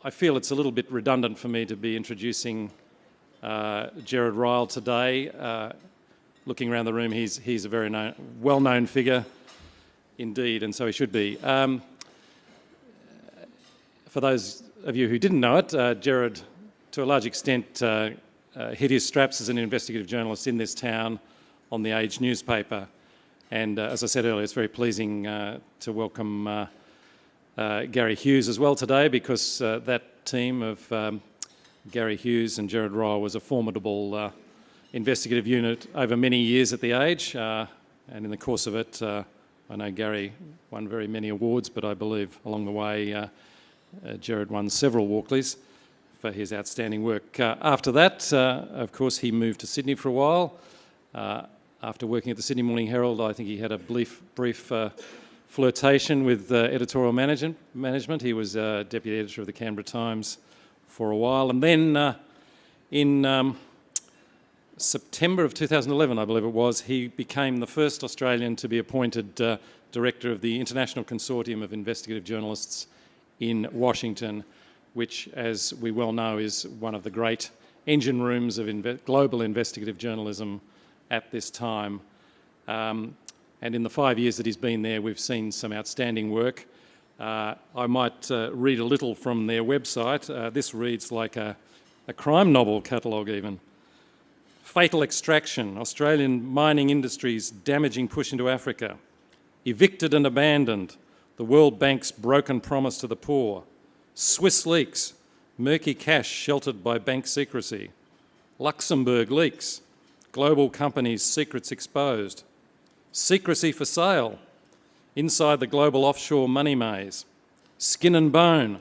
I feel it's a little bit redundant for me to be introducing Gerard Ryle today. Looking around the room, he's a very well-known figure indeed, and so he should be. For those of you who didn't know it, Gerard, to a large extent, hit his straps as an investigative journalist in this town on the Age newspaper. And as I said earlier, it's very pleasing to welcome Gary Hughes as well today, because that team of Gary Hughes and Gerard Ryle was a formidable investigative unit over many years at the Age. And in the course of it, I know Gary won very many awards, but I believe along the way, Gerard won several Walkleys for his outstanding work. After that, of course, he moved to Sydney for a while. After working at the Sydney Morning Herald, I think he had a brief flirtation with editorial management. He was deputy editor of the Canberra Times for a while. And then in September of 2011, I believe it was, he became the first Australian to be appointed director of the International Consortium of Investigative Journalists in Washington, which, as we well know, is one of the great engine rooms of global investigative journalism at this time. And in the 5 years that he's been there, we've seen some outstanding work. I might read a little from their website. This reads like a crime novel catalogue even. Fatal extraction, Australian mining industry's damaging push into Africa. Evicted and abandoned, the World Bank's broken promise to the poor. Swiss leaks, murky cash sheltered by bank secrecy. Luxembourg leaks, global companies' secrets exposed. Secrecy for sale, inside the global offshore money maze. Skin and bone,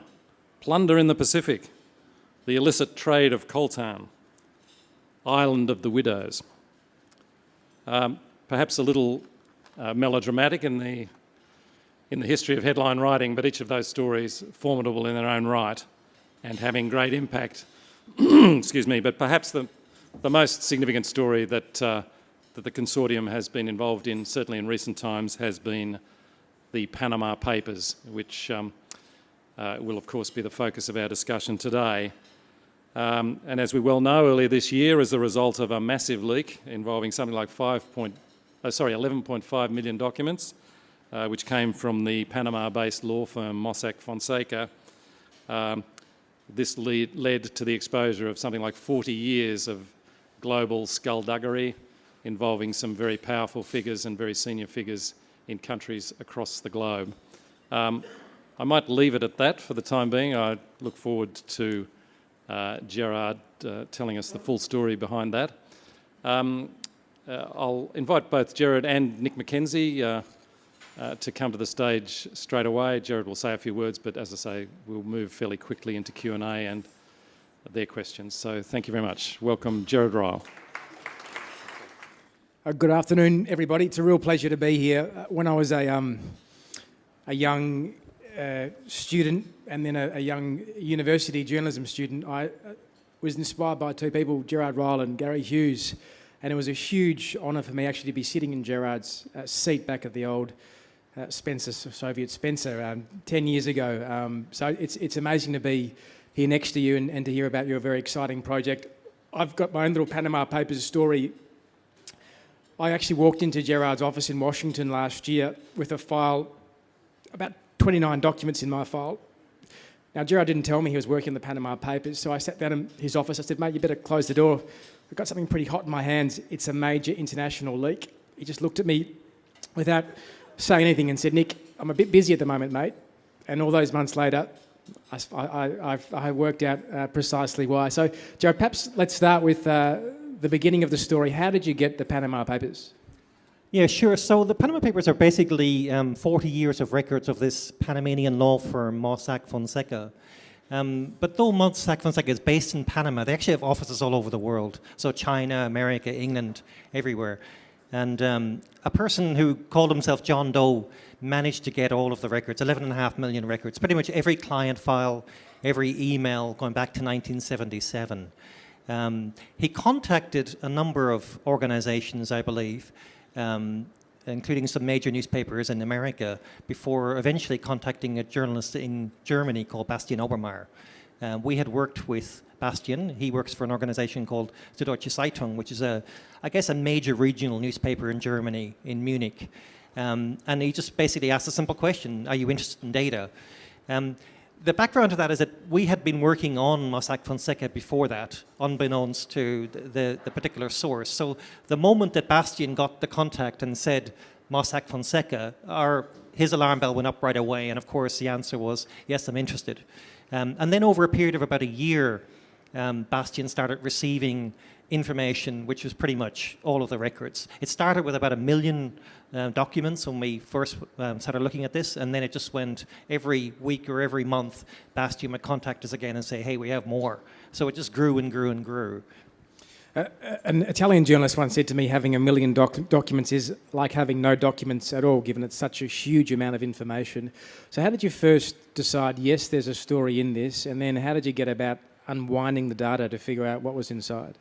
plunder in the Pacific. The illicit trade of coltan. Island of the widows. Perhaps a little melodramatic in the history of headline writing, but each of those stories formidable in their own right and having great impact. Excuse me, but perhaps the most significant story that the consortium has been involved in, certainly in recent times, has been the Panama Papers, which will of course be the focus of our discussion today. And as we well know, earlier this year, as a result of a massive leak involving something like 11.5 million documents, which came from the Panama-based law firm Mossack Fonseca, this led to the exposure of something like 40 years of global skullduggery involving some very powerful figures and very senior figures in countries across the globe. I might leave it at that for the time being. I look forward to Gerard telling us the full story behind that. I'll invite both Gerard and Nick McKenzie to come to the stage straight away. Gerard will say a few words, but as I say, we'll move fairly quickly into Q&A and their questions. So thank you very much. Welcome, Gerard Ryle. Good afternoon, everybody. It's a real pleasure to be here. When I was a young student and then a young university journalism student, I was inspired by two people, Gerard Ryle and Gary Hughes, and it was a huge honour for me actually to be sitting in Gerard's seat back at the old Soviet Spencer 10 years ago. So it's amazing to be here next to you and to hear about your very exciting project. I've got my own little Panama Papers story. I actually walked into Gerard's office in Washington last year with a file, about 29 documents in my file. Now, Gerard didn't tell me he was working on the Panama Papers, so I sat down in his office. I said, mate, you better close the door. I've got something pretty hot in my hands. It's a major international leak. He just looked at me without saying anything and said, Nick, I'm a bit busy at the moment, mate. And all those months later, I worked out precisely why. So, Gerard, perhaps let's start with the beginning of the story. How did you get the Panama Papers? Yeah, sure. So the Panama Papers are basically 40 years of records of this Panamanian law firm, Mossack Fonseca. But though Mossack Fonseca is based in Panama, they actually have offices all over the world. So China, America, England, everywhere. And a person who called himself John Doe managed to get all of the records, 11.5 million records, pretty much every client file, every email going back to 1977. He contacted a number of organizations, I believe, including some major newspapers in America, before eventually contacting a journalist in Germany called Bastian Obermeier. We had worked with Bastian. He works for an organization called Süddeutsche Zeitung, which is a major regional newspaper in Germany, in Munich. And he just basically asked a simple question: are you interested in data? The background to that is that we had been working on Mossack Fonseca before that, unbeknownst to the particular source. So the moment that Bastian got the contact and said Mossack Fonseca, his alarm bell went up right away, and of course the answer was, yes, I'm interested. And then over a period of about a year, Bastian started receiving information which was pretty much all of the records. It started with about 1 million documents when we first started looking at this, and then it just went every week or every month, Bastian would contact us again and say, hey, we have more. So it just grew and grew and grew. An Italian journalist once said to me, having 1 million documents is like having no documents at all, given it's such a huge amount of information. So how did you first decide, yes, there's a story in this, and then how did you get about unwinding the data to figure out what was inside?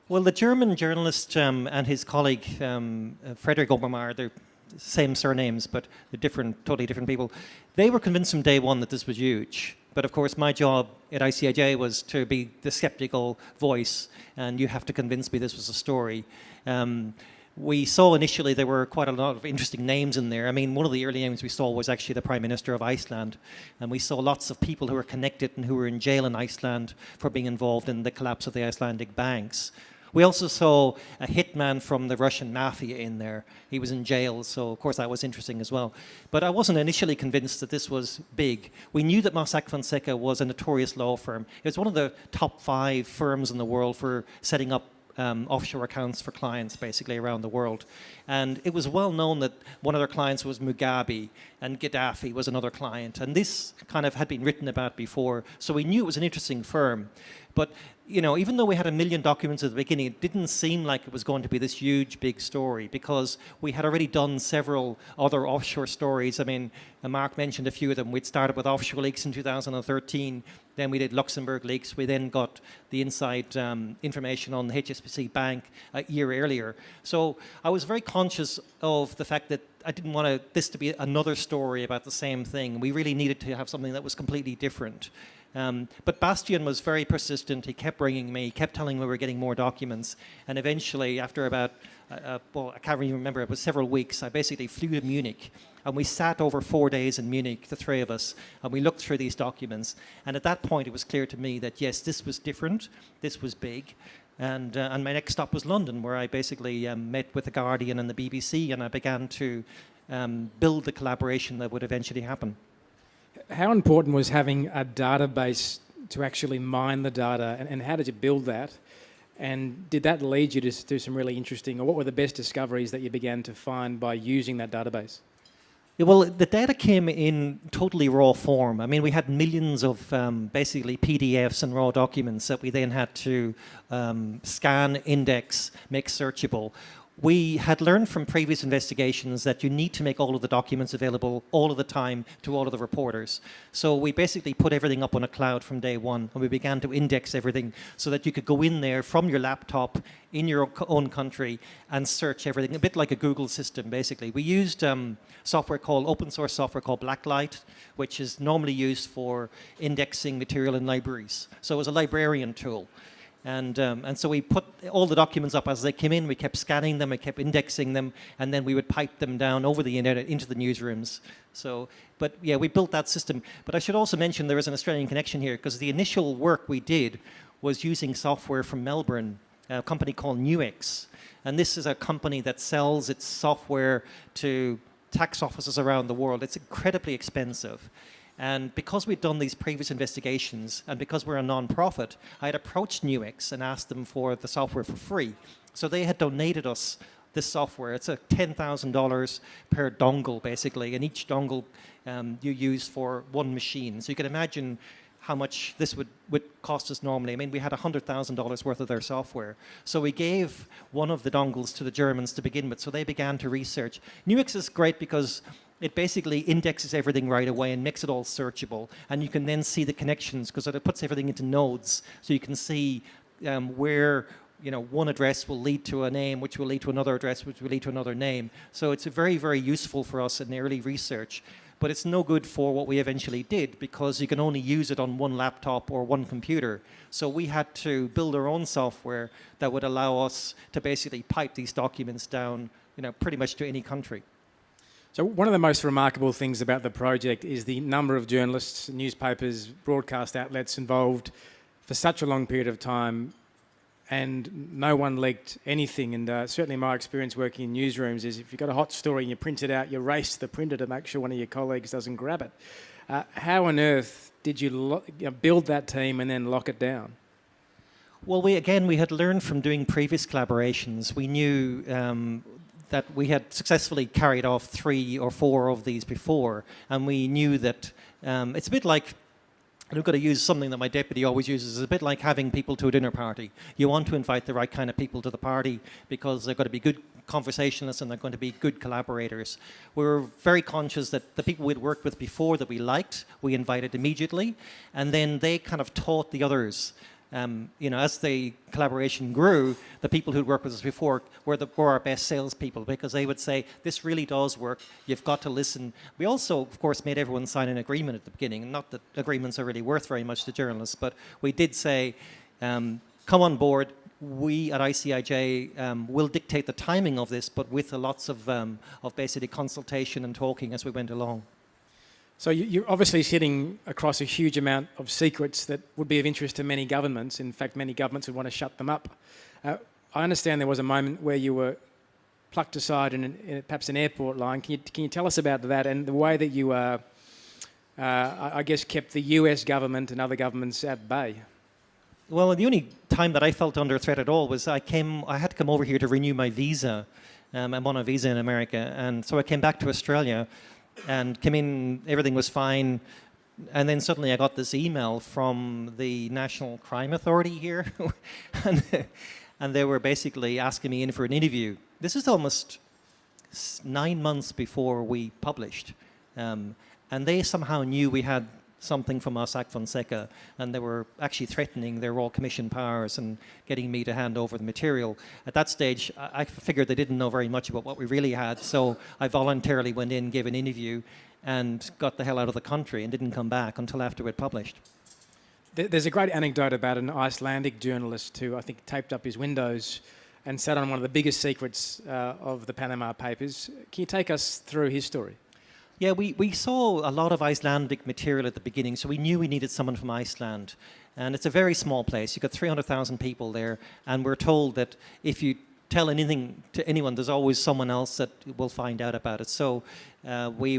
Well, the German journalist and his colleague, Frederick Obermeier, they're the same surnames, but they're totally different people. They were convinced from day one that this was huge. But of course, my job at ICIJ was to be the skeptical voice, and you have to convince me this was a story. We saw initially there were quite a lot of interesting names in there. I mean, one of the early names we saw was actually the Prime Minister of Iceland. And we saw lots of people who were connected and who were in jail in Iceland for being involved in the collapse of the Icelandic banks. We also saw a hitman from the Russian mafia in there. He was in jail, so of course that was interesting as well. But I wasn't initially convinced that this was big. We knew that Mossack Fonseca was a notorious law firm. It was one of the top 5 firms in the world for setting up offshore accounts for clients basically around the world. And it was well known that one of their clients was Mugabe, and Gaddafi was another client. And this kind of had been written about before, so we knew it was an interesting firm. But you know, even though we had 1 million documents at the beginning, it didn't seem like it was going to be this huge, big story, because we had already done several other offshore stories. I mean, Mark mentioned a few of them. We'd started with offshore leaks in 2013. Then we did Luxembourg leaks. We then got the inside information on the HSBC Bank a year earlier. So I was very conscious of the fact that I didn't want this to be another story about the same thing. We really needed to have something that was completely different. But Bastian was very persistent. He kept ringing me, kept telling me we were getting more documents. And eventually, after about, well, I can't really remember, it was several weeks, I basically flew to Munich. And we sat over 4 days in Munich, the 3 of us, and we looked through these documents. And at that point, it was clear to me that, yes, this was different, this was big. And my next stop was London, where I basically met with The Guardian and the BBC, and I began to build the collaboration that would eventually happen. How important was having a database to actually mine the data, and how did you build that? And did that lead you to do some really interesting, or what were the best discoveries that you began to find by using that database? Yeah, well, the data came in totally raw form. I mean, we had millions of basically PDFs and raw documents that we then had to scan, index, make searchable. We had learned from previous investigations that you need to make all of the documents available all of the time to all of the reporters. So we basically put everything up on a cloud from day one, and we began to index everything so that you could go in there from your laptop in your own country and search everything, a bit like a Google system, basically. We used software called, open source software called Blacklight, which is normally used for indexing material in libraries. So it was a librarian tool. And so we put all the documents up as they came in. We kept scanning them, we kept indexing them, and then we would pipe them down over the internet into the newsrooms. So, but yeah, we built that system. But I should also mention there is an Australian connection here, because the initial work we did was using software from Melbourne, a company called Nuix. And this is a company that sells its software to tax offices around the world. It's incredibly expensive. And because we'd done these previous investigations, and because we're a non-profit, I had approached Nuix and asked them for the software for free. So they had donated us this software. It's a $10,000 per dongle, basically, and each dongle you use for one machine. So you can imagine how much this would cost us normally. I mean, we had $100,000 worth of their software. So we gave one of the dongles to the Germans to begin with, so they began to research. Nuix is great because it basically indexes everything right away and makes it all searchable. And you can then see the connections, because it puts everything into nodes. So you can see where, you know, one address will lead to a name, which will lead to another address, which will lead to another name. So it's very, very useful for us in the early research. but it's no good for what we eventually did because you can only use it on one laptop or one computer. So we had to build our own software that would allow us to basically pipe these documents down, pretty much to any country. So one of the most remarkable things about the project is the number of journalists, newspapers, broadcast outlets involved for such a long period of time, and no one leaked anything. And certainly my experience working in newsrooms is if you've got a hot story and you print it out, you race to the printer to make sure one of your colleagues doesn't grab it. How on earth did you build that team and then lock it down? Well, we had learned from doing previous collaborations. We knew that we had successfully carried off 3 or 4 of these before, and we knew that it's a bit like, and I've got to use something that my deputy always uses, it's a bit like having people to a dinner party. You want to invite the right kind of people to the party because they're going to be good conversationalists and they're going to be good collaborators. We were very conscious that the people we'd worked with before that we liked, we invited immediately, and then they kind of taught the others. As the collaboration grew, the people who'd worked with us before were our best salespeople because they would say, this really does work, you've got to listen. We also, of course, made everyone sign an agreement at the beginning. Not that agreements are really worth very much to journalists, but we did say, come on board, we at ICIJ will dictate the timing of this, but with lots of basically consultation and talking as we went along. So you're obviously sitting across a huge amount of secrets that would be of interest to many governments. In fact, many governments would want to shut them up. I understand there was a moment where you were plucked aside in perhaps an airport line. Can you tell us about that and the way that you, I guess, kept the US government and other governments at bay? Well, the only time that I felt under threat at all was I had to come over here to renew my visa. I'm on a visa in America, and so I came back to Australia and came in, everything was fine, and then suddenly I got this email from the National Crime Authority here, and they were basically asking me in for an interview. This is almost 9 months before we published, and they somehow knew we had something from Mossack Fonseca, and they were actually threatening their Royal Commission powers and getting me to hand over the material. At that stage, I figured they didn't know very much about what we really had, so I voluntarily went in, gave an interview, and got the hell out of the country and didn't come back until after we'd published. There's a great anecdote about an Icelandic journalist who I think taped up his windows and sat on one of the biggest secrets of the Panama Papers. Can you take us through his story? Yeah, we saw a lot of Icelandic material at the beginning, so we knew we needed someone from Iceland. And it's a very small place. You've got 300,000 people there, and we're told that if you tell anything to anyone, there's always someone else that will find out about it. So we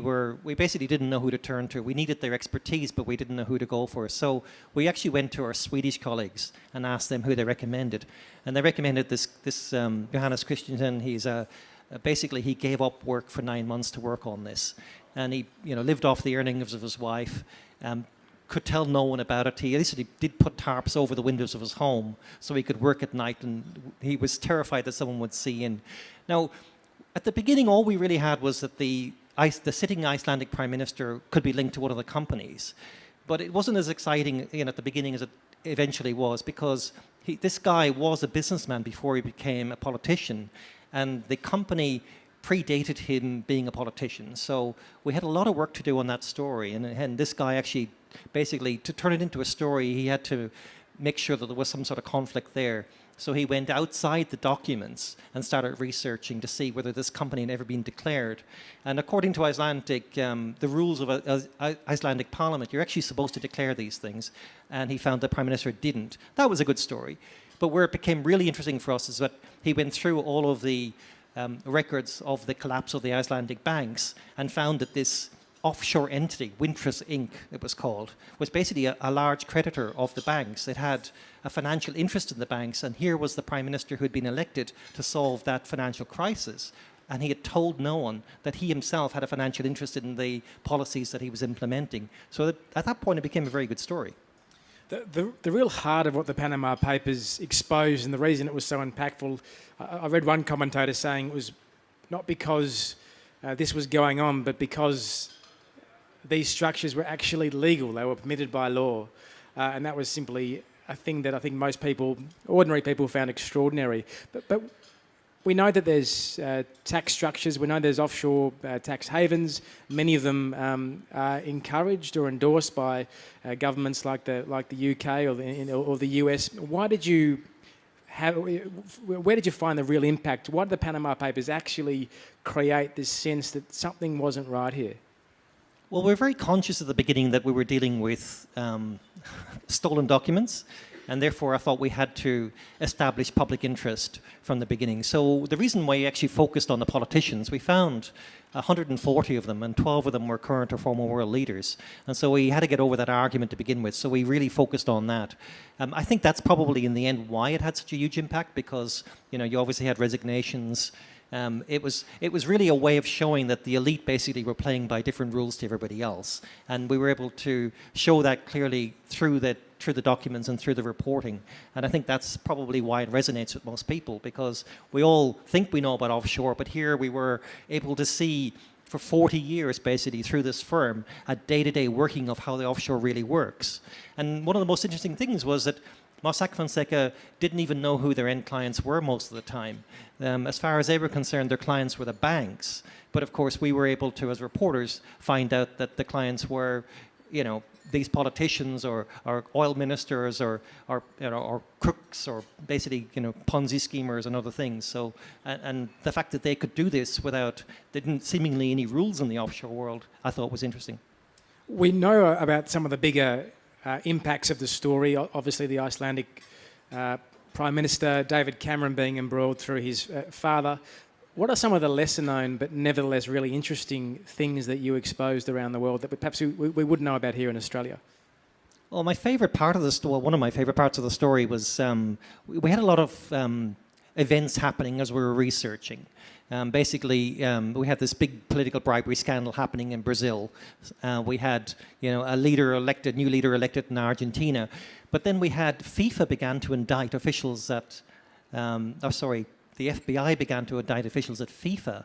basically didn't know who to turn to. We needed their expertise, but we didn't know who to go for. So we actually went to our Swedish colleagues and asked them who they recommended. And they recommended this Johannes Christensen. Basically, he gave up work for 9 months to work on this. And he lived off the earnings of his wife, could tell no one about it. He did put tarps over the windows of his home so he could work at night, and he was terrified that someone would see in. Now, at the beginning, all we really had was that the sitting Icelandic Prime Minister could be linked to one of the companies. But it wasn't as exciting at the beginning as it eventually was, because this guy was a businessman before he became a politician, and the company predated him being a politician. So we had a lot of work to do on that story. And this guy actually, basically, to turn it into a story, he had to make sure that there was some sort of conflict there. So he went outside the documents and started researching to see whether this company had ever been declared. And according to Icelandic, the rules of Icelandic Parliament, you're actually supposed to declare these things. And he found the Prime Minister didn't. That was a good story. But where it became really interesting for us is that he went through all of the records of the collapse of the Icelandic banks and found that this offshore entity, Wintris Inc., it was called, was basically a large creditor of the banks. It had a financial interest in the banks, and here was the Prime Minister who had been elected to solve that financial crisis. And he had told no one that he himself had a financial interest in the policies that he was implementing. So at that point, it became a very good story. The real heart of what the Panama Papers exposed, and the reason it was so impactful, I read one commentator saying it was not because this was going on, but because these structures were actually legal. They were permitted by law. And that was simply a thing that I think most people, ordinary people, found extraordinary. But We know that there's tax structures, we know there's offshore tax havens. Many of them are encouraged or endorsed by governments like the UK or the US. Where did you find the real impact? Why did the Panama Papers actually create this sense that something wasn't right here? Well, we're very conscious at the beginning that we were dealing with stolen documents, and therefore I thought we had to establish public interest from the beginning. So the reason why we actually focused on the politicians, we found 140 of them, and 12 of them were current or former world leaders. And so we had to get over that argument to begin with, so we really focused on that. I think that's probably in the end why it had such a huge impact, because you obviously had resignations. It was really a way of showing that the elite basically were playing by different rules to everybody else, and we were able to show that clearly through the documents and through the reporting. And I think that's probably why it resonates with most people, because we all think we know about offshore, but here we were able to see for 40 years basically through this firm a day-to-day working of how the offshore really works. And one of the most interesting things was that Mossack Fonseca didn't even know who their end clients were most of the time. As far as they were concerned, their clients were the banks. But of course, we were able to, as reporters, find out that the clients were, these politicians or oil ministers or crooks or basically, Ponzi schemers and other things. So, and the fact that they could do this without seemingly any rules in the offshore world, I thought was interesting. We know about some of the bigger impacts of the story. Obviously, the Icelandic Prime Minister David Cameron being embroiled through his father. What are some of the lesser known but nevertheless really interesting things that you exposed around the world that perhaps we wouldn't know about here in Australia? Well, my favourite part of the story, one of my favourite parts of the story was we had a lot of events happening as we were researching. Basically, we had this big political bribery scandal happening in Brazil. We had, a new leader elected in Argentina. But then we had FIFA began to indict officials at, the FBI began to indict officials at FIFA.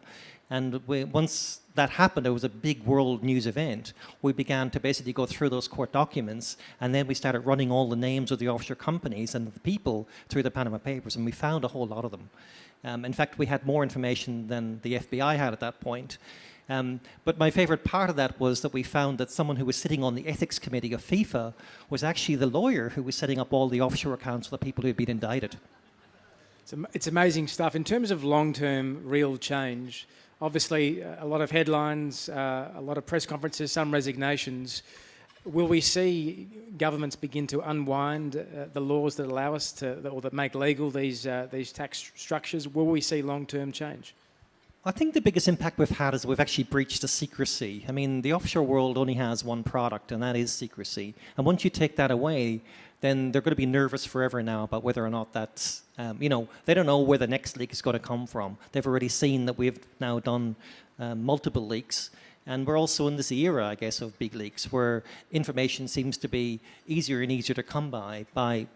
And once that happened, it was a big world news event. We began to basically go through those court documents, and then we started running all the names of the offshore companies and the people through the Panama Papers, and we found a whole lot of them. In fact, we had more information than the FBI had at that point. But my favorite part of that was that we found that someone who was sitting on the ethics committee of FIFA was actually the lawyer who was setting up all the offshore accounts for the people who had been indicted. It's amazing stuff. In terms of long-term real change, obviously a lot of headlines, a lot of press conferences, some resignations. Will we see governments begin to unwind the laws that allow us to, or that make legal these tax structures? Will we see long-term change? I think the biggest impact we've had is we've actually breached the secrecy. I mean, the offshore world only has one product, and that is secrecy. And once you take that away, then they're going to be nervous forever now about whether or not that's, they don't know where the next leak is going to come from. They've already seen that we've now done multiple leaks. And we're also in this era, I guess, of big leaks, where information seems to be easier and easier to come by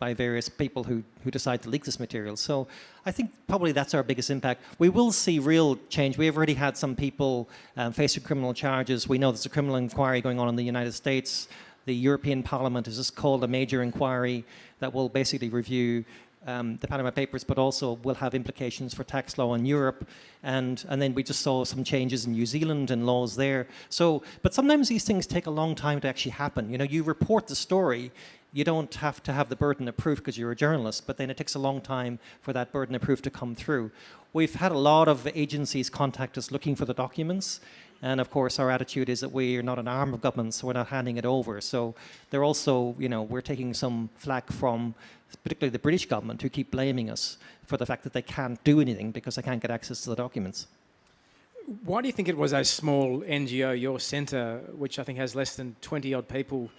various people who decide to leak this material. So I think probably that's our biggest impact. We will see real change. We have already had some people facing criminal charges. We know there's a criminal inquiry going on in the United States. The European Parliament has just called a major inquiry that will basically review the Panama Papers, but also will have implications for tax law in Europe. And then we just saw some changes in New Zealand and laws there. So, but sometimes these things take a long time to actually happen. You report the story, you don't have to have the burden of proof because you're a journalist, but then it takes a long time for that burden of proof to come through. We've had a lot of agencies contact us looking for the documents. And of course, our attitude is that we are not an arm of government, so we're not handing it over. So they're also, we're taking some flack from particularly the British government, who keep blaming us for the fact that they can't do anything because they can't get access to the documents. Why do you think it was a small NGO, your centre, which I think has less than 20-odd people,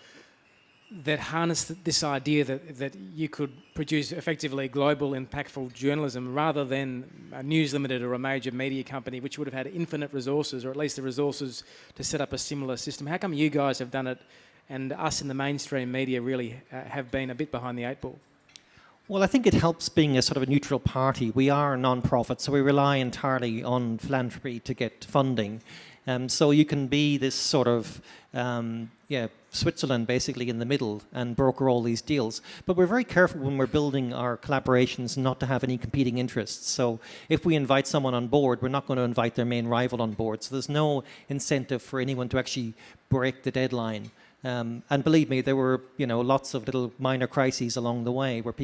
that harnessed this idea that you could produce effectively global, impactful journalism rather than a News Limited or a major media company, which would have had infinite resources, or at least the resources to set up a similar system? How come you guys have done it and us in the mainstream media really have been a bit behind the eight ball? Well, I think it helps being a sort of a neutral party. We are a non-profit, so we rely entirely on philanthropy to get funding. So you can be this sort of Switzerland basically in the middle and broker all these deals. But we're very careful when we're building our collaborations not to have any competing interests. So if we invite someone on board, we're not going to invite their main rival on board. So there's no incentive for anyone to actually break the deadline. And believe me, there were lots of little minor crises along the way where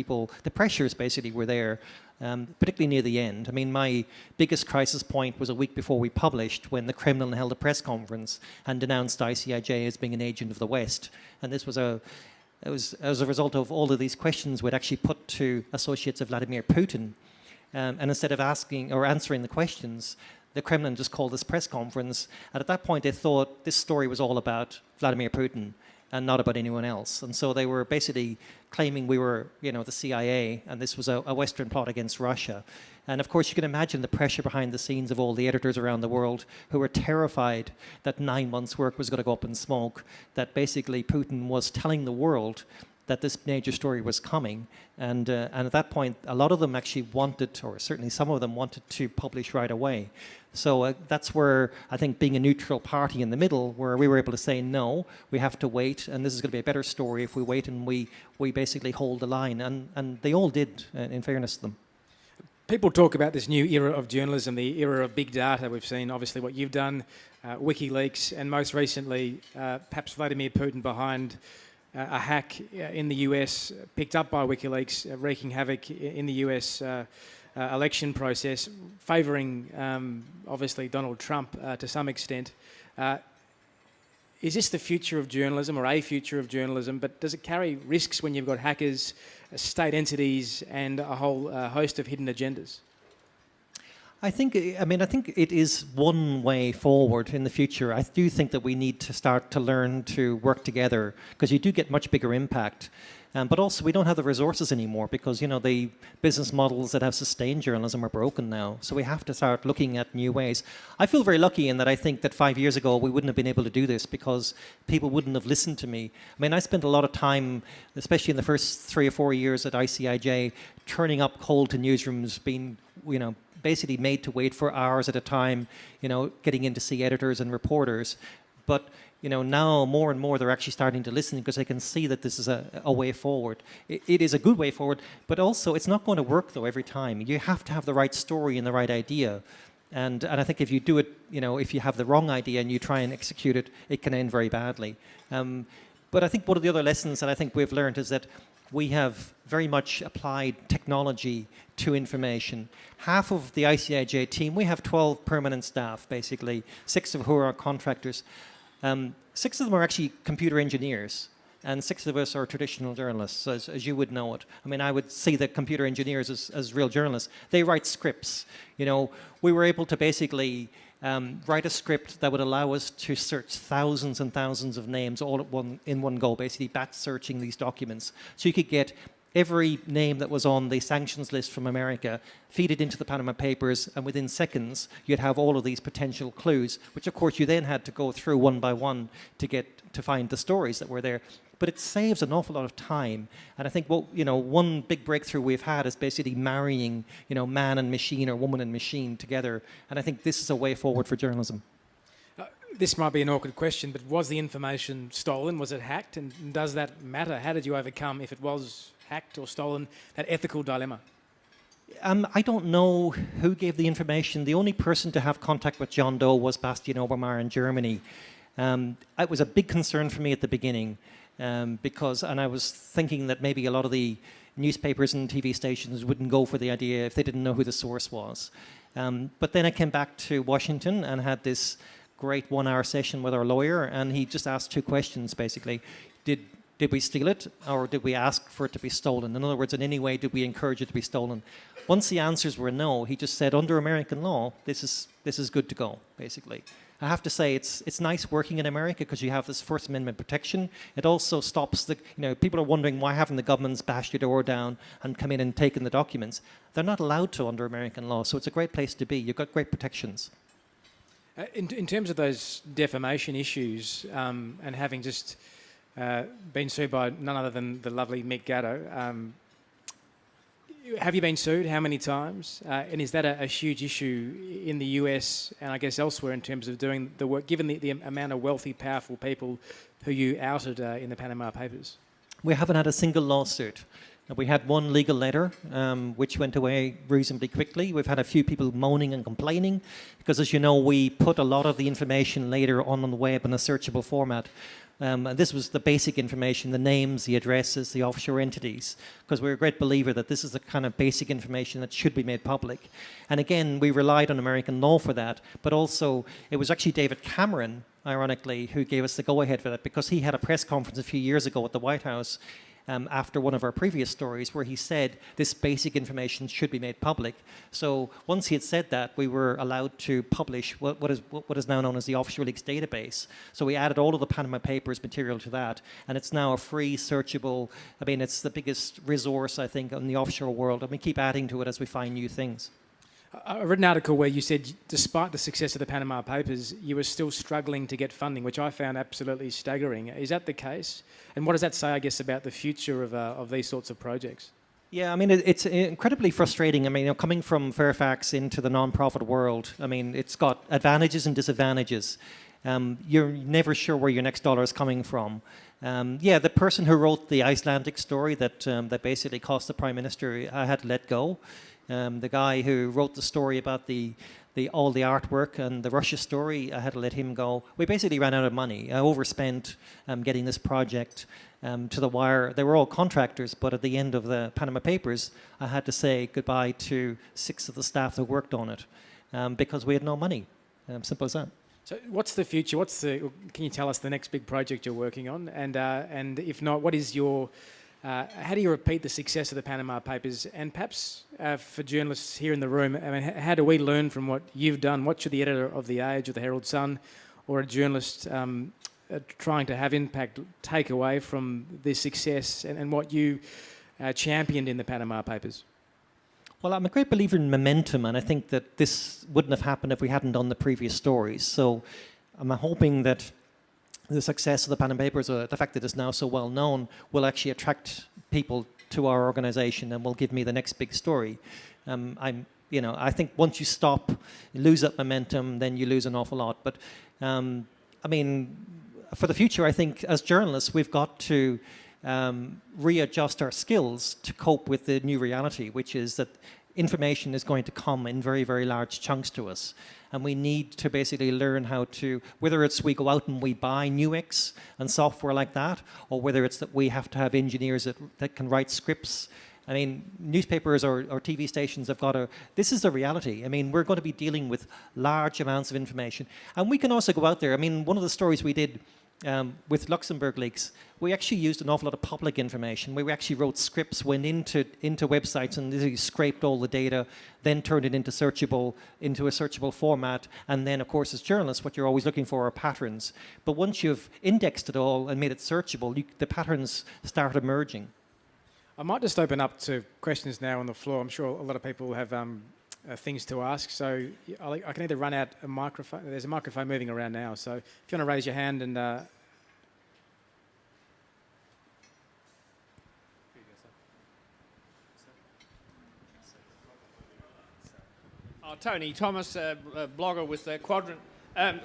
the pressures basically were there, particularly near the end. I mean, my biggest crisis point was a week before we published when the Kremlin held a press conference and denounced ICIJ as being an agent of the West. And this was it was as a result of all of these questions we'd actually put to associates of Vladimir Putin. And instead of asking or answering the questions, the Kremlin just called this press conference, and at that point they thought this story was all about Vladimir Putin and not about anyone else. And so they were basically claiming we were, the CIA, and this was a Western plot against Russia. And of course, you can imagine the pressure behind the scenes of all the editors around the world who were terrified that 9 months' work was going to go up in smoke, that basically Putin was telling the world that this major story was coming. And at that point, a lot of them actually wanted, or certainly some of them wanted to publish right away. So that's where I think being a neutral party in the middle, where we were able to say, no, we have to wait, and this is going to be a better story if we wait and we basically hold the line. And they all did, in fairness to them. People talk about this new era of journalism, the era of big data. We've seen, obviously, what you've done, WikiLeaks, and most recently, perhaps Vladimir Putin behind a hack in the US, picked up by WikiLeaks, wreaking havoc in the US election process, favouring, obviously, Donald Trump to some extent. Is this the future of journalism, or a future of journalism? But does it carry risks when you've got hackers, state entities, and a whole host of hidden agendas? I think it is one way forward in the future. I do think that we need to start to learn to work together, because you do get much bigger impact. But also, we don't have the resources anymore because, the business models that have sustained journalism are broken now. So we have to start looking at new ways. I feel very lucky in that I think that 5 years ago we wouldn't have been able to do this because people wouldn't have listened to me. I mean, I spent a lot of time, especially in the first 3 or 4 years at ICIJ, turning up cold to newsrooms, being, basically made to wait for hours at a time, getting in to see editors and reporters. But now more and more they're actually starting to listen because they can see that this is a way forward. It is a good way forward, but also it's not going to work though every time. You have to have the right story and the right idea. And I think if you do it, if you have the wrong idea and you try and execute it, it can end very badly. But I think one of the other lessons that I think we've learned is that we have very much applied technology to information. Half of the ICIJ team, we have 12 permanent staff, basically, 6 of who are contractors. 6 of them are actually computer engineers, and 6 of us are traditional journalists, as you would know it. I mean, I would see the computer engineers as real journalists. They write scripts. We were able to basically write a script that would allow us to search thousands and thousands of names all in one go, basically batch searching these documents. So you could get every name that was on the sanctions list from America, feed it into the Panama Papers, and within seconds you'd have all of these potential clues, which of course you then had to go through one by one to find the stories that were there. But it saves an awful lot of time. And I think one big breakthrough we've had is basically marrying, man and machine or woman and machine together. And I think this is a way forward for journalism. This might be an awkward question, but was the information stolen? Was it hacked? And does that matter? How did you overcome, if it was hacked or stolen, that ethical dilemma? I don't know who gave the information. The only person to have contact with John Doe was Bastian Obermeier in Germany. It was a big concern for me at the beginning. And I was thinking that maybe a lot of the newspapers and TV stations wouldn't go for the idea if they didn't know who the source was. But then I came back to Washington and had this great 1-hour session with our lawyer, and he just asked 2 questions basically. Did we steal it, or did we ask for it to be stolen? In other words, in any way, did we encourage it to be stolen? Once the answers were no, he just said, under American law, this is good to go, basically. I have to say, it's nice working in America because you have this First Amendment protection. It also stops people are wondering why haven't the governments bashed your door down and come in and taken the documents. They're not allowed to under American law, so it's a great place to be. You've got great protections. In terms of those defamation issues, and having just been sued by none other than the lovely Mick Gatto, Have you been sued? How many times? And is that a huge issue in the US and I guess elsewhere in terms of doing the work, given the amount of wealthy, powerful people who you outed in the Panama Papers? We haven't had a single lawsuit. We had one legal letter, which went away reasonably quickly. We've had a few people moaning and complaining because, as you know, we put a lot of the information later on the web in a searchable format. And this was the basic information, the names, the addresses, the offshore entities, because we're a great believer that this is the kind of basic information that should be made public. And again, we relied on American law for that, but also it was actually David Cameron, ironically, who gave us the go-ahead for that, because he had a press conference a few years ago at the White House after one of our previous stories where he said this basic information should be made public. So once he had said that, we were allowed to publish what is now known as the Offshore Leaks database. So we added all of the Panama Papers material to that, and it's now a free, searchable, I mean, it's the biggest resource, I think, in the offshore world, and we keep adding to it as we find new things. I read an article where you said, despite the success of the Panama Papers, you were still struggling to get funding, which I found absolutely staggering. Is that the case? And what does that say, I guess, about the future of these sorts of projects? Yeah, I mean, it's incredibly frustrating. I mean, coming from Fairfax into the non-profit world, I mean, it's got advantages and disadvantages. You're never sure where your next dollar is coming from. Yeah, the person who wrote the Icelandic story that basically cost the Prime Minister, I had to let go. The guy who wrote the story about all the artwork and the Russia story, I had to let him go. We basically ran out of money. I overspent getting this project to the wire. They were all contractors, but at the end of the Panama Papers, I had to say goodbye to 6 of the staff that worked on it because we had no money. Simple as that. So what's the future? Can you tell us the next big project you're working on? And if not, what is your... how do you repeat the success of the Panama Papers? And perhaps for journalists here in the room, I mean, how do we learn from what you've done? What should the editor of The Age or the Herald Sun or a journalist trying to have impact take away from this success and what you championed in the Panama Papers? Well, I'm a great believer in momentum, and I think that this wouldn't have happened if we hadn't done the previous stories. So I'm hoping that the success of the Panama Papers, the fact that it's now so well known, will actually attract people to our organization and will give me the next big story. I think once you stop, you lose that momentum, then you lose an awful lot. But I mean, for the future, I think as journalists, we've got to readjust our skills to cope with the new reality, which is that information is going to come in very, very large chunks to us. And we need to basically learn how to, whether it's we go out and we buy Nuix and software like that, or whether it's that we have to have engineers that can write scripts. I mean, newspapers or TV stations have got to, this is the reality. I mean, we're going to be dealing with large amounts of information. And we can also go out there. I mean, one of the stories we did with Luxembourg leaks, we actually used an awful lot of public information. We actually wrote scripts, went into websites and literally scraped all the data, then turned it into a searchable format. And then, of course, as journalists, what you're always looking for are patterns. But once you've indexed it all and made it searchable, the patterns start emerging. I might just open up to questions now on the floor. I'm sure a lot of people have things to ask. So I can either run out a microphone. There's a microphone moving around now. So if you want to raise your hand and... Tony Thomas, a blogger with Quadrant.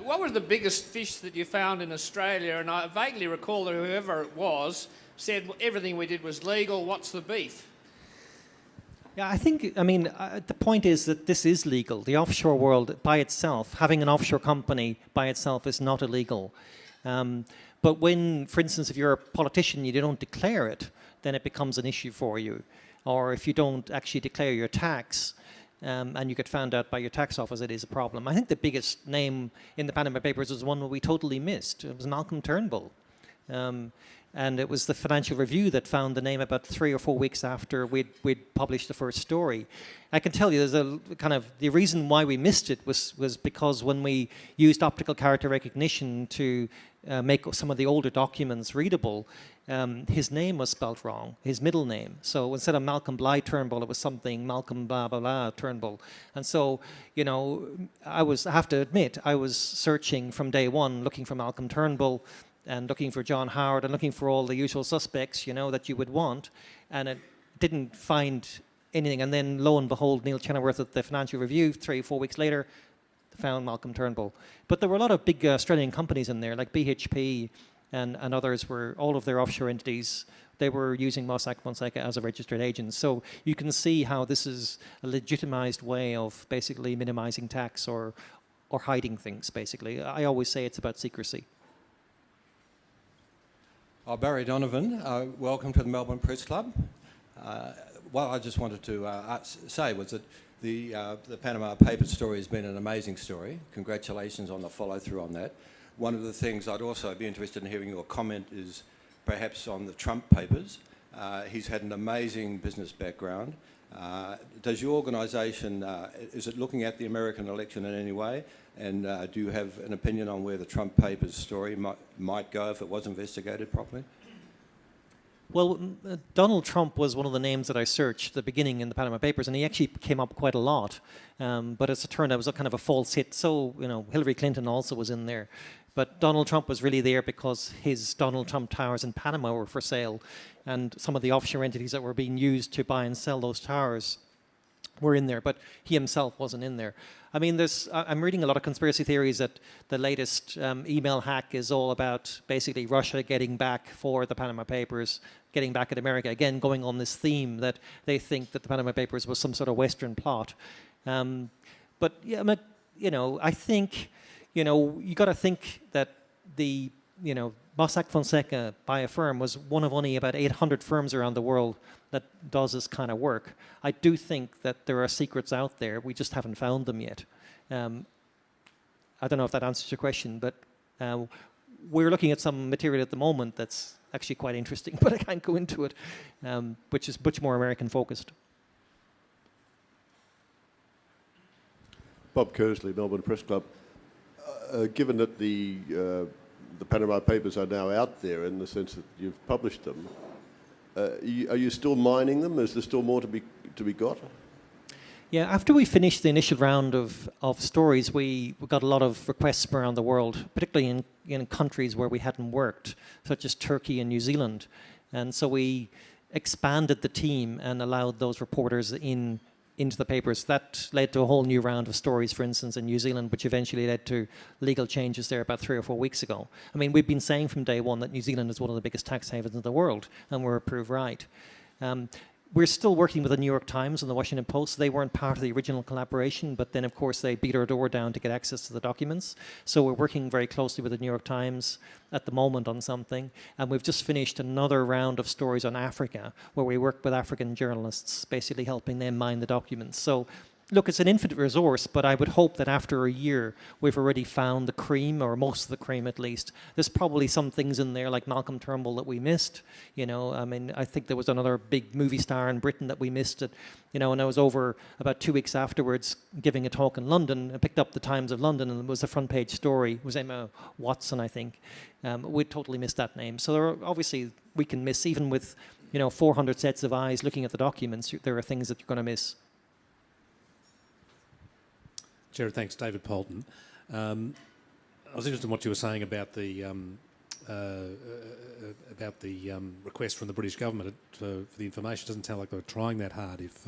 What was the biggest fish that you found in Australia? And I vaguely recall that whoever it was said everything we did was legal. What's the beef? Yeah, I think, the point is that this is legal. The offshore world by itself, having an offshore company by itself is not illegal. But when, for instance, if you're a politician, you don't declare it, then it becomes an issue for you. Or if you don't actually declare your tax, and you get found out by your tax office, it is a problem. I think the biggest name in the Panama Papers was one that we totally missed. It was Malcolm Turnbull. And it was the Financial Review that found the name about 3 or 4 weeks after we'd published the first story. I can tell you there's the reason why we missed it was because when we used optical character recognition to make some of the older documents readable, his name was spelt wrong, his middle name. So instead of Malcolm Bly Turnbull, it was something Malcolm blah, blah, blah Turnbull. And so, I have to admit, I was searching from day one, looking for Malcolm Turnbull and looking for John Howard and looking for all the usual suspects, that you would want. And it didn't find anything. And then lo and behold, Neil Chenoweth at the Financial Review 3 or 4 weeks later found Malcolm Turnbull. But there were a lot of big Australian companies in there, like BHP and others, where all of their offshore entities, they were using Mossack Fonseca as a registered agent. So you can see how this is a legitimized way of basically minimizing tax or hiding things, basically. I always say it's about secrecy. Barry Donovan, welcome to the Melbourne Press Club. What I just wanted to say was that the Panama Papers story has been an amazing story. Congratulations on the follow-through on that. One of the things I'd also be interested in hearing your comment is perhaps on the Trump papers. He's had an amazing business background. Does your organisation, is it looking at the American election in any way? And do you have an opinion on where the Trump papers story might go if it was investigated properly? Well, Donald Trump was one of the names that I searched at the beginning in the Panama Papers, and he actually came up quite a lot. But as it turned out, it was a kind of a false hit. So, Hillary Clinton also was in there. But Donald Trump was really there because his Donald Trump towers in Panama were for sale. And some of the offshore entities that were being used to buy and sell those towers were in there. But he himself wasn't in there. I mean, I'm reading a lot of conspiracy theories that the latest email hack is all about basically Russia getting back for the Panama Papers, getting back at America, again going on this theme that they think that the Panama Papers was some sort of Western plot. But yeah, I think, you got to think that the, Mossack Fonseca by a firm was one of only about 800 firms around the world that does this kind of work. I do think that there are secrets out there. We just haven't found them yet. I don't know if that answers your question, but we're looking at some material at the moment that's actually quite interesting, but I can't go into it, which is much more American focused. Bob Kersley, Melbourne Press Club. Given that the Panama Papers are now out there in the sense that you've published them, are you still mining them? Is there still more to be got? Yeah, after we finished the initial round of stories, we got a lot of requests from around the world, particularly in countries where we hadn't worked, such as Turkey and New Zealand. And so we expanded the team and allowed those reporters into the papers. That led to a whole new round of stories, for instance, in New Zealand, which eventually led to legal changes there about 3 or 4 weeks ago. I mean, we've been saying from day one that New Zealand is one of the biggest tax havens in the world, and we're proved right. We're still working with the New York Times and the Washington Post. They weren't part of the original collaboration, but then, of course, they beat our door down to get access to the documents. So we're working very closely with the New York Times at the moment on something. And we've just finished another round of stories on Africa, where we work with African journalists, basically helping them mine the documents. So, look, it's an infinite resource, but I would hope that after a year, we've already found the cream, or most of the cream at least. There's probably some things in there, like Malcolm Turnbull, that we missed. I mean, I think there was another big movie star in Britain that we missed it. And I was over about 2 weeks afterwards giving a talk in London. I picked up the Times of London, and it was a front page story. It was Emma Watson, I think. We totally missed that name. So there are, obviously, we can miss, even with 400 sets of eyes looking at the documents, there are things that you're going to miss. Gerard, thanks. David Polton. I was interested in what you were saying about the request from the British government for the information. It doesn't sound like they were trying that hard if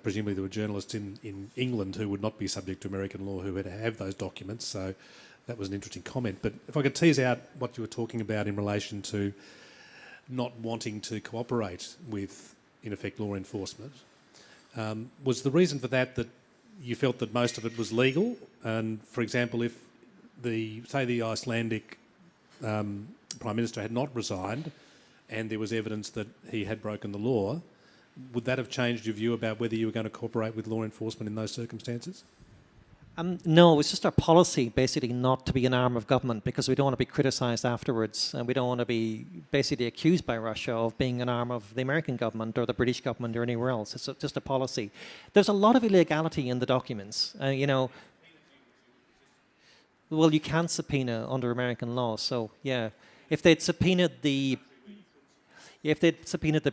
presumably there were journalists in England who would not be subject to American law who would have those documents. So that was an interesting comment. But if I could tease out what you were talking about in relation to not wanting to cooperate with, in effect, law enforcement, was the reason for that you felt that most of it was legal? And, for example, if the Icelandic Prime Minister had not resigned and there was evidence that he had broken the law, would that have changed your view about whether you were going to cooperate with law enforcement in those circumstances? No, it's just our policy, basically, not to be an arm of government, because we don't want to be criticised afterwards, and we don't want to be basically accused by Russia of being an arm of the American government or the British government or anywhere else. It's just a policy. There's a lot of illegality in the documents. Well, you can't subpoena under American law, so yeah. If they'd subpoenaed the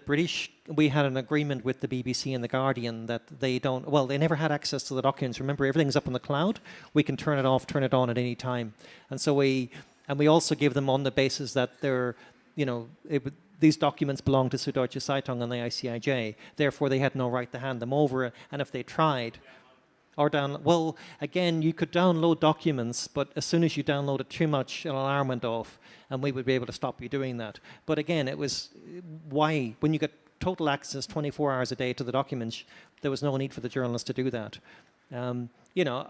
British, we had an agreement with the BBC and the Guardian that they never had access to the documents. Remember, everything's up in the cloud. We can turn it off, turn it on at any time. And so we also give them on the basis that these documents belong to Süddeutsche Zeitung and the ICIJ. Therefore, they had no right to hand them over. And if they tried, well, again, you could download documents, but as soon as you downloaded too much, an alarm went off, and we would be able to stop you doing that. But again, it was why, when you get total access 24 hours a day to the documents, there was no need for the journalists to do that. You know,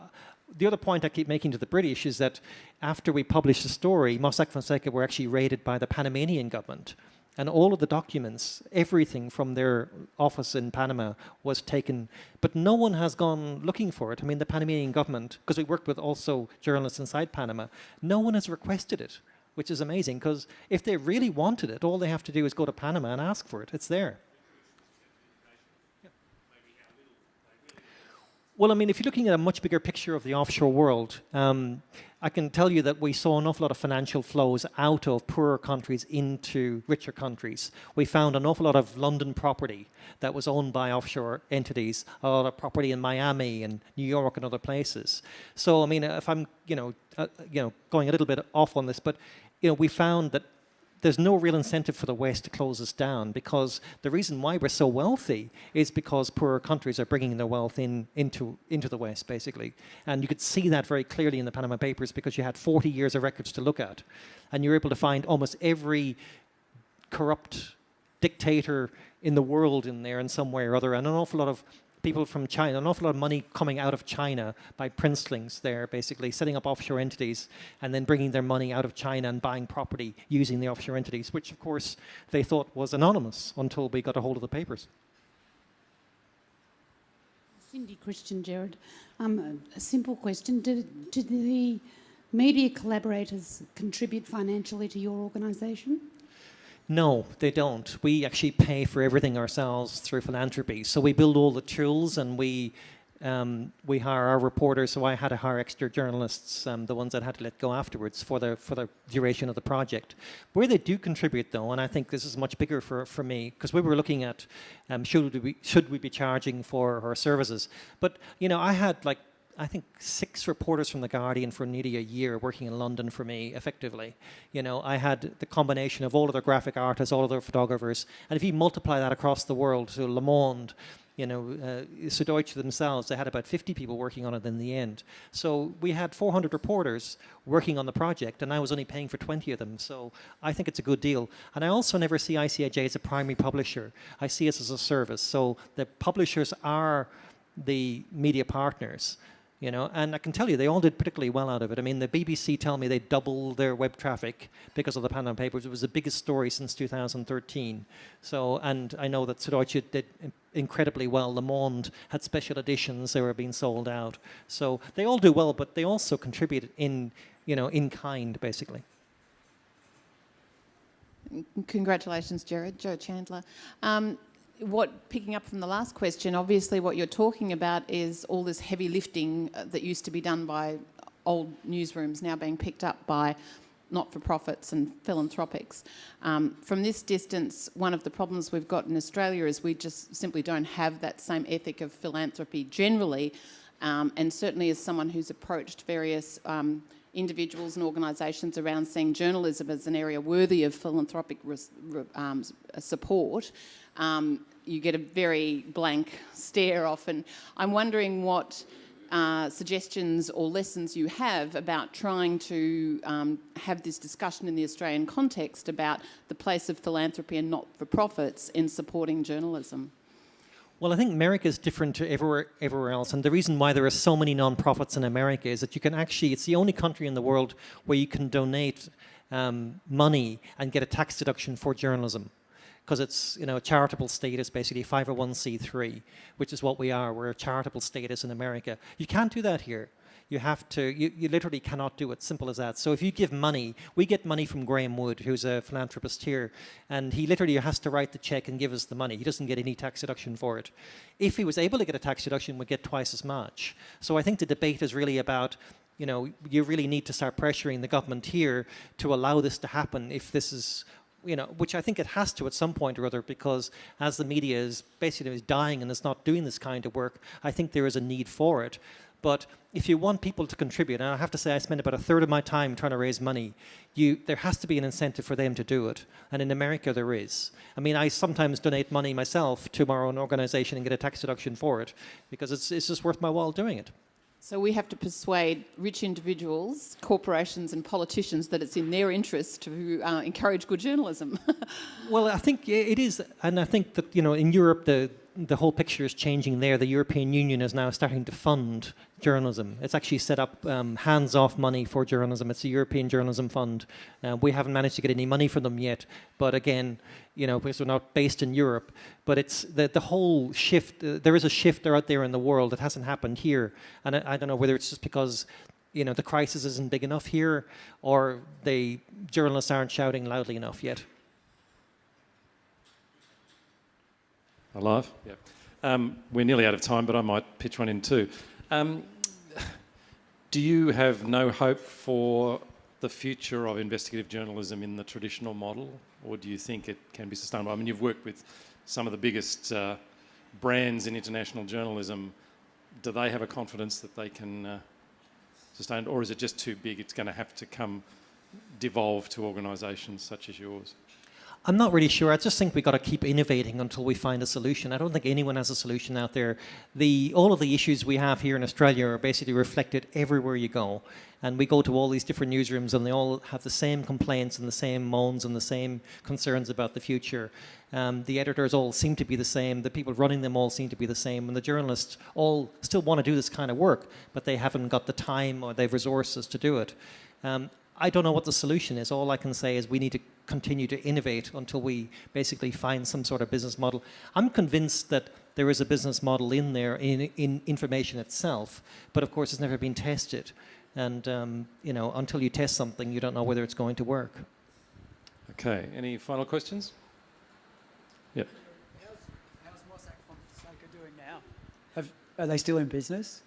the other point I keep making to the British is that after we published the story, Mossack Fonseca were actually raided by the Panamanian government. And all of the documents, everything from their office in Panama was taken, but no one has gone looking for it. I mean, the Panamanian government, because we worked with also journalists inside Panama, no one has requested it, which is amazing, because if they really wanted it, all they have to do is go to Panama and ask for it. It's there. Well, I mean, if you're looking at a much bigger picture of the offshore world, I can tell you that we saw an awful lot of financial flows out of poorer countries into richer countries. We found an awful lot of London property that was owned by offshore entities, a lot of property in Miami and New York and other places. So, I mean, if I'm, going a little bit off on this, but, we found that there's no real incentive for the West to close us down, because the reason why we're so wealthy is because poorer countries are bringing their wealth into the West, basically. And you could see that very clearly in the Panama Papers, because you had 40 years of records to look at. And you're able to find almost every corrupt dictator in the world in there in some way or other, and an awful lot of people from China, an awful lot of money coming out of China by princelings there, basically setting up offshore entities and then bringing their money out of China and buying property using the offshore entities, which of course they thought was anonymous until we got a hold of the papers. Cindy Christian, Gerard. A simple question. Did the media collaborators contribute financially to your organisation? No, they don't. We actually pay for everything ourselves through philanthropy. So we build all the tools, and we hire our reporters. So I had to hire extra journalists, the ones that had to let go afterwards for the duration of the project. Where they do contribute, though, and I think this is much bigger for me, because we were looking at should we be charging for our services. But I had I think 6 reporters from The Guardian for nearly a year working in London for me, effectively. I had the combination of all of their graphic artists, all of their photographers, and if you multiply that across the world to Le Monde, Süddeutsche themselves, they had about 50 people working on it in the end. So we had 400 reporters working on the project, and I was only paying for 20 of them. So I think it's a good deal. And I also never see ICIJ as a primary publisher. I see us as a service. So the publishers are the media partners. And I can tell you, they all did particularly well out of it. I mean, the BBC tell me they doubled their web traffic because of the Panama Papers. It was the biggest story since 2013. So, and I know that Süddeutsche did incredibly well. Le Monde had special editions; they were being sold out. So they all do well, but they also contributed in kind, basically. Congratulations, Gerard. Joe Chandler. Picking up from the last question, obviously what you're talking about is all this heavy lifting that used to be done by old newsrooms now being picked up by not-for-profits and philanthropics. From this distance, one of the problems we've got in Australia is we just simply don't have that same ethic of philanthropy generally, and certainly as someone who's approached various individuals and organisations around seeing journalism as an area worthy of philanthropic support, you get a very blank stare often. I'm wondering what suggestions or lessons you have about trying to have this discussion in the Australian context about the place of philanthropy and not-for-profits in supporting journalism. Well, I think America is different to everywhere else, and the reason why there are so many non-profits in America is that you can actually, it's the only country in the world where you can donate money and get a tax deduction for journalism, because it's a charitable status, basically 501c3, which is what we are. We're a charitable status in America. You can't do that here. You have to, you literally cannot do it, simple as that. So if you give money, we get money from Graham Wood, who's a philanthropist here, and he literally has to write the check and give us the money. He doesn't get any tax deduction for it. If he was able to get a tax deduction, we'd get twice as much. So I think the debate is really about, you really need to start pressuring the government here to allow this to happen if this is, which I think it has to at some point or other, because as the media is basically dying and is not doing this kind of work, I think there is a need for it. But if you want people to contribute, and I have to say I spend about a third of my time trying to raise money, there has to be an incentive for them to do it. And in America there is. I mean, I sometimes donate money myself to my own organisation and get a tax deduction for it, because it's just worth my while doing it. So we have to persuade rich individuals, corporations and politicians that it's in their interest to encourage good journalism. Well, I think it is, and I think that, you know, in Europe the whole picture is changing there. The European Union is now starting to fund journalism. It's actually set up hands-off money for journalism. It's a European Journalism Fund. We haven't managed to get any money from them yet, but again, you know, because we're not based in Europe. But it's the whole shift. There is a shift out there in the world that hasn't happened here, and I don't know whether it's just because, you know, the crisis isn't big enough here, or the journalists aren't shouting loudly enough yet. Alive? Yeah. We're nearly out of time, but I might pitch one in too. Do you have no hope for the future of investigative journalism in the traditional model, or do you think it can be sustainable? I mean, you've worked with some of the biggest brands in international journalism. Do they have a confidence that they can sustain it, or is it just too big? It's going to have to devolve to organisations such as yours? I'm not really sure. I just think we've got to keep innovating until we find a solution. I don't think anyone has a solution out there. All of the issues we have here in Australia are basically reflected everywhere you go. And we go to all these different newsrooms and they all have the same complaints and the same moans and the same concerns about the future. The editors all seem to be the same. The people running them all seem to be the same. And the journalists all still want to do this kind of work, but they haven't got the time or they've resources to do it. I don't know what the solution is. All I can say is we need to continue to innovate until we basically find some sort of business model. I'm convinced that there is a business model in there in information itself, but of course it's never been tested. And you know, until you test something, you don't know whether it's going to work. Okay, any final questions? Yep. How's Mossack Fonseca doing now? Are they still in business?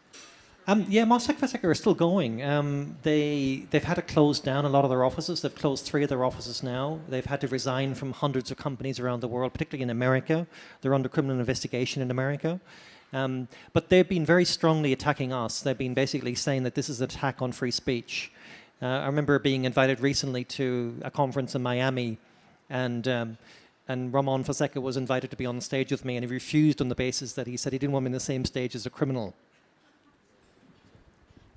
Yeah, Mossack Fonseca are still going. They've had to close down a lot of their offices. They've closed 3 of their offices now. They've had to resign from hundreds of companies around the world, particularly in America. They're under criminal investigation in America. But they've been very strongly attacking us. They've been basically saying that this is an attack on free speech. I remember being invited recently to a conference in Miami, and Ramon Fonseca was invited to be on the stage with me, and he refused on the basis that he said he didn't want me on the same stage as a criminal.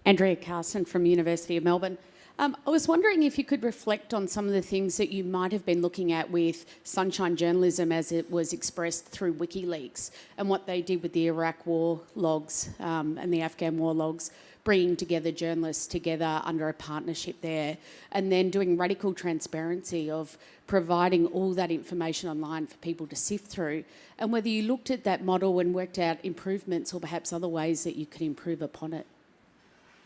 Andrea Carson from University of Melbourne. I was wondering if you could reflect on some of the things that you might have been looking at with sunshine journalism as it was expressed through WikiLeaks and what they did with the Iraq war logs and the Afghan war logs, bringing together journalists together under a partnership there, and then doing radical transparency of providing all that information online for people to sift through, and whether you looked at that model and worked out improvements or perhaps other ways that you could improve upon it.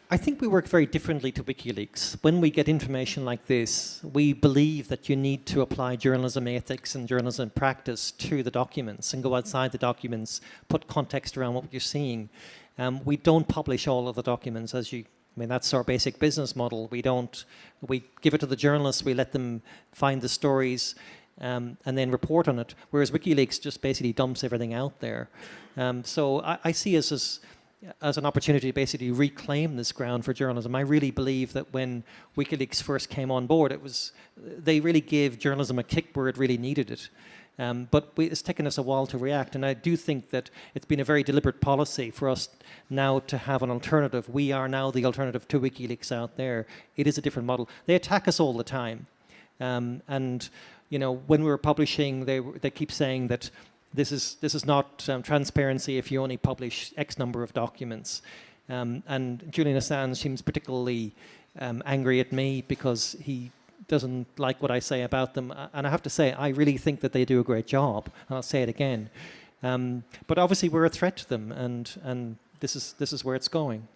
I think we work very differently to WikiLeaks. When we get information like this, we believe that you need to apply journalism ethics and journalism practice to the documents and go outside the documents, put context around what you're seeing. We don't publish all of the documents, that's our basic business model. We give it to the journalists, we let them find the stories and then report on it, whereas WikiLeaks just basically dumps everything out there. So I see us as an opportunity to basically reclaim this ground for journalism. I really believe that when WikiLeaks first came on board, they really gave journalism a kick where it really needed it. But it's taken us a while to react, and I do think that it's been a very deliberate policy for us now to have an alternative. We are now the alternative to WikiLeaks out there. It is a different model. They attack us all the time. And you know, when we were publishing, they keep saying that this is not transparency if you only publish X number of documents. And Julian Assange seems particularly angry at me because he doesn't like what I say about them. And I have to say, I really think that they do a great job. And I'll say it again. But obviously we're a threat to them, and this is where it's going.